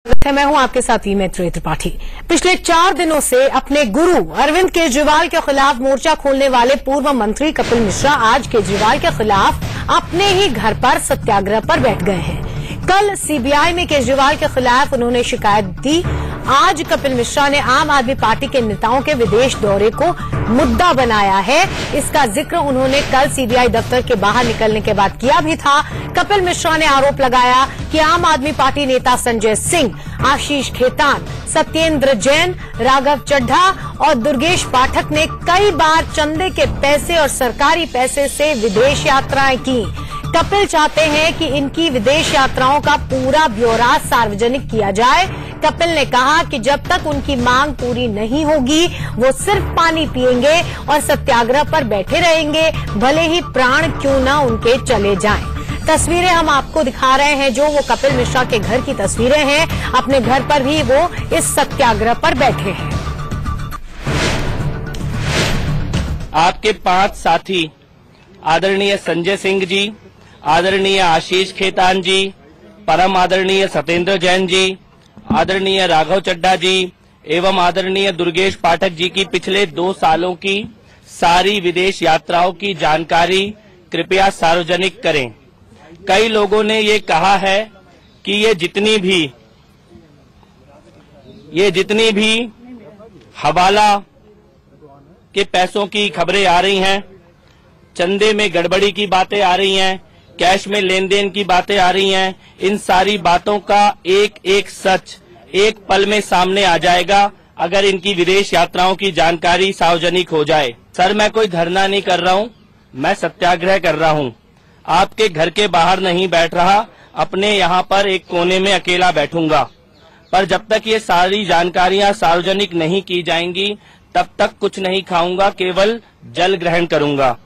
मैं हूं आपके साथ मैत्री त्रिपाठी। पिछले 4 दिनों से अपने गुरु अरविंद केजरीवाल के खिलाफ मोर्चा खोलने वाले पूर्व मंत्री कपिल मिश्रा आज केजरीवाल के खिलाफ अपने ही घर पर सत्याग्रह पर बैठ गए हैं। कल सीबीआई में केजरीवाल के खिलाफ उन्होंने शिकायत दी। आज कपिल मिश्रा ने आम आदमी पार्टी के नेताओं के विदेश दौरे को मुद्दा बनाया है। इसका जिक्र उन्होंने कल सीबीआई दफ्तर के बाहर निकलने के बाद किया भी था। कपिल मिश्रा ने आरोप लगाया कि आम आदमी पार्टी नेता संजय सिंह, आशीष खेतान, सत्येंद्र जैन, राघव चड्ढा और दुर्गेश पाठक ने कई बार चंदे के पैसे और सरकारी पैसे से विदेश यात्राएं की। कपिल चाहते हैं कि इनकी विदेश यात्राओं का पूरा ब्यौरा सार्वजनिक किया जाए। कपिल ने कहा कि जब तक उनकी मांग पूरी नहीं होगी वो सिर्फ पानी पिएंगे और सत्याग्रह पर बैठे रहेंगे, भले ही प्राण क्यों न उनके चले जाएं। तस्वीरें हम आपको दिखा रहे हैं जो वो कपिल मिश्रा के घर की तस्वीरें हैं। अपने घर पर भी वो इस सत्याग्रह पर बैठे हैं। आपके 5 साथी आदरणीय संजय सिंह जी, आदरणीय आशीष खेतान जी, परम आदरणीय सत्येंद्र जैन जी, आदरणीय राघव चड्ढा जी एवं आदरणीय दुर्गेश पाठक जी की पिछले 2 सालों की सारी विदेश यात्राओं की जानकारी कृपया सार्वजनिक करें। कई लोगों ने ये कहा है कि ये जितनी भी हवाला के पैसों की खबरें आ रही हैं, चंदे में गड़बड़ी की बातें आ रही हैं, कैश में लेन देन की बातें आ रही हैं, इन सारी बातों का एक एक सच एक पल में सामने आ जाएगा अगर इनकी विदेश यात्राओं की जानकारी सार्वजनिक हो जाए। सर, मैं कोई धरना नहीं कर रहा हूं, मैं सत्याग्रह कर रहा हूं। आपके घर के बाहर नहीं बैठ रहा, अपने यहाँ पर एक कोने में अकेला बैठूंगा। पर जब तक ये सारी जानकारियां सार्वजनिक नहीं की जाएंगी तब तक कुछ नहीं खाऊंगा, केवल जल ग्रहण करूंगा।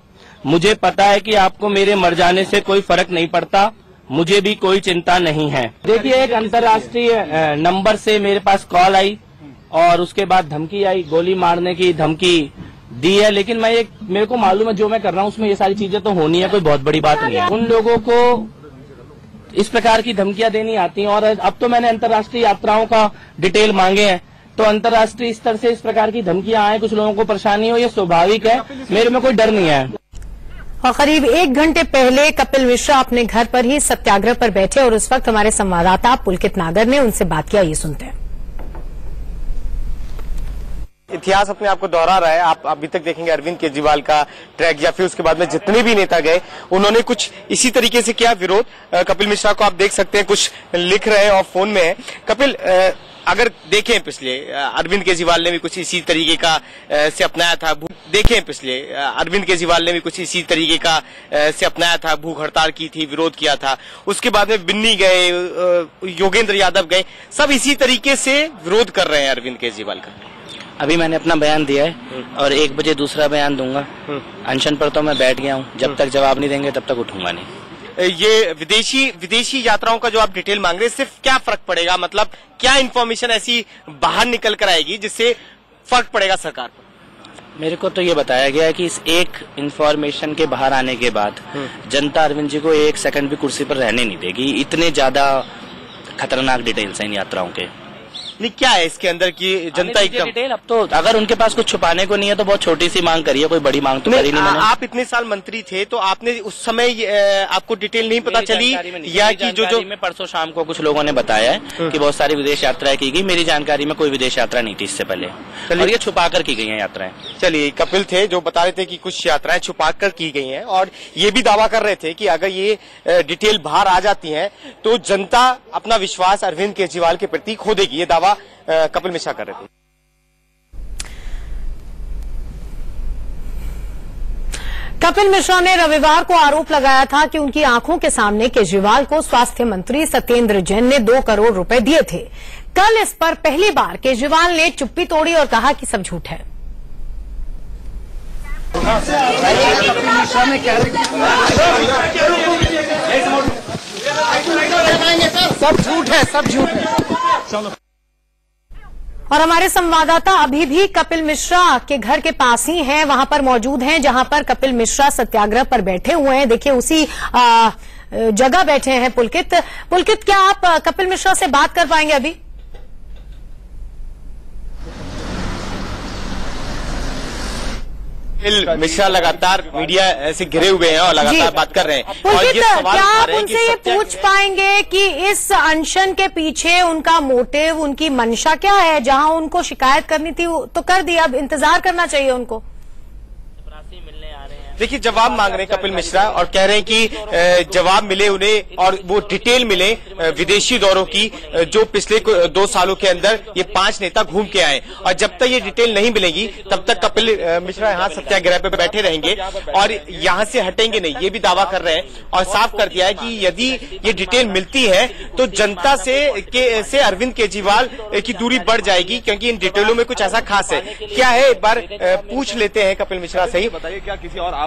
मुझे पता है कि आपको मेरे मर जाने से कोई फर्क नहीं पड़ता, मुझे भी कोई चिंता नहीं है। देखिए, एक अंतर्राष्ट्रीय नंबर से मेरे पास कॉल आई और उसके बाद धमकी आई, गोली मारने की धमकी दी है। लेकिन मेरे को मालूम है जो मैं कर रहा हूँ उसमें ये सारी चीजें तो होनी है, कोई बहुत बड़ी बात नहीं है। उन लोगों को इस प्रकार की धमकियां देनी आती हैं और अब तो मैंने अंतर्राष्ट्रीय यात्राओं का डिटेल मांगे हैं, तो अंतर्राष्ट्रीय स्तर से इस प्रकार की धमकियां आए, कुछ लोगों को परेशानी हो, ये स्वाभाविक है, मेरे में कोई डर नहीं है। और करीब 1 घंटे पहले कपिल मिश्रा अपने घर पर ही सत्याग्रह पर बैठे और उस वक्त हमारे संवाददाता पुलकित नागर ने उनसे बात किया। ये सुनते हैं। इतिहास अपने आप को दोहरा रहा है। आप अभी तक देखेंगे अरविंद केजरीवाल का ट्रैक या फिर उसके बाद में जितने भी नेता गए उन्होंने कुछ इसी तरीके से किया विरोध। कपिल मिश्रा को आप देख सकते हैं, कुछ लिख रहे हैं और फोन में है। कपिल, अगर देखें पिछले अरविंद केजरीवाल ने भी कुछ इसी तरीके का से अपनाया था। अरविंद केजरीवाल ने भी कुछ इसी तरीके का से अपनाया था, भूख हड़ताल की थी, विरोध किया था। उसके बाद में बिन्नी गए, योगेंद्र यादव गए, सब इसी तरीके से विरोध कर रहे हैं अरविंद केजरीवाल का। अभी मैंने अपना बयान दिया है और 1 बजे दूसरा बयान दूंगा। अनशन पर तो मैं बैठ गया हूँ, जब तक जवाब नहीं देंगे तब तक उठूंगा नहीं। ये विदेशी यात्राओं का जो आप डिटेल मांग रहे हैं, सिर्फ क्या फर्क पड़ेगा? मतलब क्या इन्फॉर्मेशन ऐसी बाहर निकल कर आएगी जिससे फर्क पड़ेगा सरकार पर? मेरे को तो ये बताया गया है कि इस एक इन्फॉर्मेशन के बाहर आने के बाद जनता अरविंद जी को 1 सेकंड भी कुर्सी पर रहने नहीं देगी। इतने ज्यादा खतरनाक डिटेल्स हैं इन यात्राओं के। नहीं, क्या है इसके अंदर की जनता एकदम डिटेल? अब तो अगर उनके पास कुछ छुपाने को नहीं है तो बहुत छोटी सी मांग करी है, कोई बड़ी मांग तो करी नहीं मैंने। आप इतने साल मंत्री थे तो आपने उस समय आपको डिटेल नहीं पता चली या कि जो में परसों शाम को कुछ लोगों ने बताया है कि बहुत सारी विदेश यात्राएं की गई। मेरी जानकारी में कोई विदेश यात्रा नहीं थी इससे पहले, और ये छुपा कर की गई है यात्राएं। चलिए, कपिल थे जो बता रहे थे कि कुछ यात्राएं छुपा कर की गई हैं और ये भी दावा कर रहे थे कि अगर ये डिटेल बाहर आ जाती है तो जनता अपना विश्वास अरविंद केजरीवाल के प्रति खो देगी। ये दावा कपिल मिश्रा कर रहे थे। कपिल मिश्रा ने रविवार को आरोप लगाया था कि उनकी आंखों के सामने केजरीवाल को स्वास्थ्य मंत्री सत्येंद्र जैन ने 2 करोड़ रुपए दिए थे। कल इस पर पहली बार केजरीवाल ने चुप्पी तोड़ी और कहा कि सब झूठ है। सब झूठ है, सब झूठ है। और हमारे संवाददाता अभी भी कपिल मिश्रा के घर के पास ही हैं, वहां पर मौजूद हैं जहां पर कपिल मिश्रा सत्याग्रह पर बैठे हुए हैं। देखिए उसी जगह बैठे हैं पुलकित। क्या आप कपिल मिश्रा से बात कर पाएंगे अभी? कपिल मिश्रा लगातार मीडिया से घिरे हुए हैं और लगातार बात कर रहे हैं। और पुलकित, ये सवाल क्या उठा आप रहे हैं कि उनसे ये पूछ पाएंगे कि इस अनशन के पीछे उनका मोटिव, उनकी मंशा क्या है? जहां उनको शिकायत करनी थी तो कर दी, अब इंतजार करना चाहिए उनको। देखिए, जवाब मांग रहे हैं कपिल मिश्रा और कह रहे हैं कि जवाब मिले उन्हें और वो डिटेल मिले विदेशी दौरों की, जो पिछले 2 सालों के अंदर ये 5 नेता घूम के आए। और जब तक ये डिटेल नहीं मिलेगी तब तक कपिल मिश्रा यहाँ सत्याग्रह पे बैठे रहेंगे और यहाँ से हटेंगे नहीं, ये भी दावा कर रहे हैं। और साफ कर दिया है कि यदि ये डिटेल मिलती है तो जनता से अरविंद केजरीवाल की दूरी बढ़ जाएगी, क्योंकि इन डिटेलों में कुछ ऐसा खास है। क्या है, एक बार पूछ लेते हैं कपिल मिश्रा से ही। बताइए, क्या किसी और आप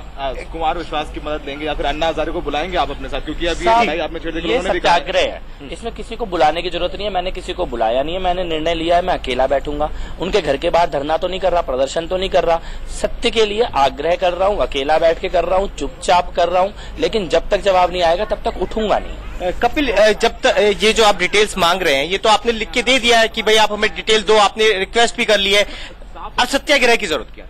कुमार विश्वास की मदद लेंगे या फिर अन्ना हजारे को बुलाएंगे आप अपने साथ? क्योंकि अभी आपने छेड़ दिया, उन्होंने भी कहा सत्याग्रह है, इसमें किसी को बुलाने की जरूरत नहीं है। मैंने किसी को बुलाया नहीं है, मैंने निर्णय लिया है मैं अकेला बैठूंगा। उनके घर के बाहर धरना तो नहीं कर रहा, प्रदर्शन तो नहीं कर रहा, सत्य के लिए आग्रह कर रहा हूँ, अकेला बैठ के कर रहा हूँ, चुपचाप कर रहा हूँ। लेकिन जब तक जवाब नहीं आएगा तब तक उठूंगा नहीं। कपिल, जब तक ये जो आप डिटेल्स मांग रहे हैं, ये तो आपने लिख के दे दिया है कि भाई आप हमें डिटेल दो, आपने रिक्वेस्ट भी कर ली है, अब सत्याग्रह की जरूरत क्या?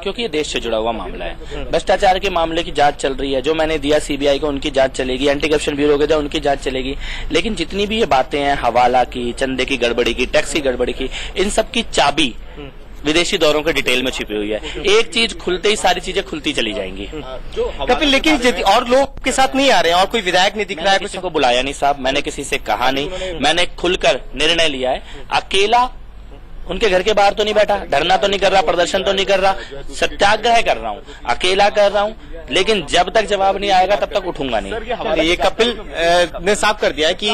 क्योंकि ये देश से जुड़ा हुआ मामला है। भ्रष्टाचार के मामले की जांच चल रही है, जो मैंने दिया सीबीआई को उनकी जांच चलेगी, एंटी करप्शन ब्यूरो के जो उनकी जांच चलेगी। लेकिन जितनी भी ये बातें हैं हवाला की, चंदे की गड़बड़ी की, टैक्स की गड़बड़ी की, इन सब की चाबी विदेशी दौरों के डिटेल में छिपी हुई है। एक चीज खुलते ही सारी चीजें खुलती चली जाएंगी। कपिल, लेकिन और लोग के साथ नहीं आ रहे हैं और कोई विधायक नहीं दिख रहा है? किसी को बुलाया नहीं साहब, मैंने किसी से कहा नहीं, मैंने खुलकर निर्णय लिया है। अकेला उनके घर के बाहर तो नहीं बैठा, धरना तो नहीं कर रहा, प्रदर्शन तो नहीं कर रहा, सत्याग्रह कर रहा हूँ, अकेला कर रहा हूँ। लेकिन जब तक जवाब नहीं आएगा तब तक उठूंगा नहीं। ये कपिल ने साफ कर दिया है कि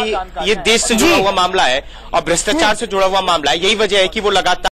ये देश से जुड़ा हुआ मामला है और भ्रष्टाचार से जुड़ा हुआ मामला है। यही वजह है कि वो लगातार